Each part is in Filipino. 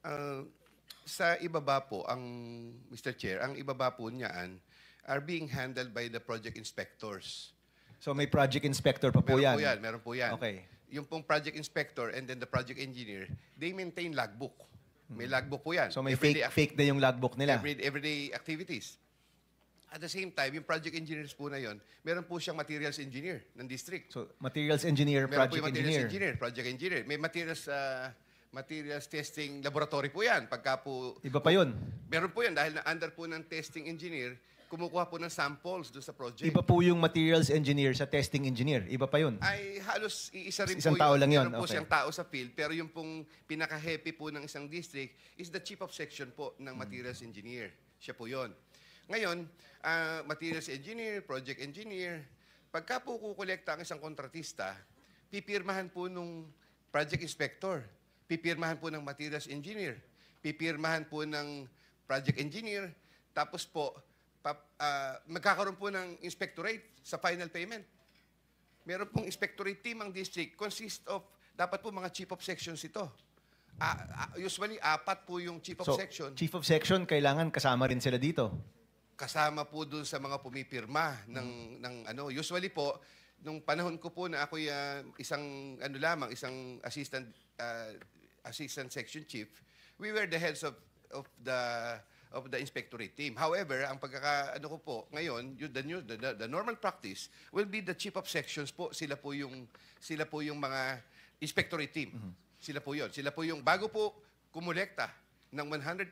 Ah, sa ibaba po, Mr. Chair, ang ibaba po niyan are being handled by the project inspectors. So may project inspector pa po yan? Meron po yan. Okay. Yung pong project inspector and then the project engineer, they maintain logbook. May logbook po yan. So may Everyday fake na yung logbook nila? everyday activities. At the same time, yung project engineers po na yon, meron po siyang materials engineer ng district. So materials engineer, Meron po project yung materials engineer. engineer, project engineer. May materials testing laboratory po yan. Pagka po... Iba pa yun? Meron po yan dahil na under po ng testing engineer, kumukuha po ng samples doon sa project. Iba po yung materials engineer sa testing engineer. Iba pa yun? Ay halos iisa rin Isang po tao lang yun, Meron po okay. siyang tao sa field, pero yung pong pinaka-happy po ng isang district is the chief of section po ng materials engineer. Siya po yon. Ngayon, materials engineer, project engineer, pagka po kukolekta ang isang kontratista, pipirmahan po nung project inspector, pipirmahan po ng materials engineer, pipirmahan po ng project engineer, tapos po, magkakaroon po ng inspectorate sa final payment. Meron pong inspectorate team ang district, consist of, dapat po mga chief of sections ito. Usually, 4 po yung chief of So, section. chief of section, kailangan kasama rin sila dito? Kasama po dun sa mga pumipirma ng ano. Usually po, nung panahon ko po na ako isang assistant section chief, we were the heads of the inspectorate team. However, ang pagkakaano ko po ngayon, the normal practice will be the chief of sections po. Sila po yung mga inspectorate team. Sila po yun. Sila po yung bago po kumolekta ng 100%,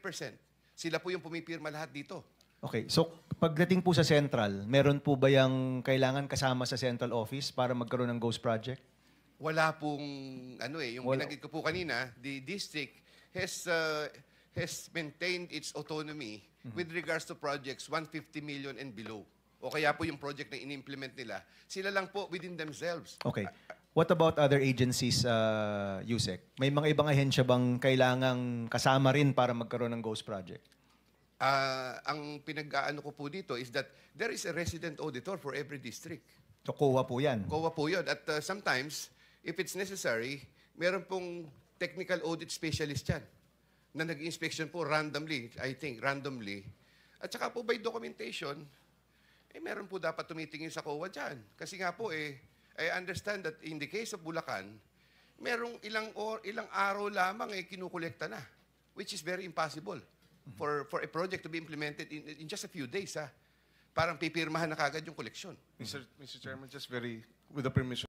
sila po yung pumipirma lahat dito. Okay. So pagdating po sa central, meron po ba yung kailangan kasama sa central office para magkaroon ng ghost project? Wala pong yung binanggit ko po kanina, the district has maintained its autonomy with regards to projects 150 million and below. O kaya po yung project na in-implement nila, sila lang po within themselves. Okay. What about other agencies, Yusek? May mga ibang ahensya bang kailangang kasama rin para magkaroon ng ghost project? Ang pinag-aano ko po dito is that there is a resident auditor for every district. So COA po yan? COA po yun. At sometimes, if it's necessary, meron pong technical audit specialist yan na nag-inspection po randomly, randomly. At saka po by documentation, meron po dapat tumitingin sa COA dyan. Kasi nga po I understand that in the case of Bulacan, merong ilang araw lamang kinukolekta na, which is very impossible for a project to be implemented in just a few days. Parang pipirmahan na kagad yung koleksyon. Mr. Chairman, just with the permission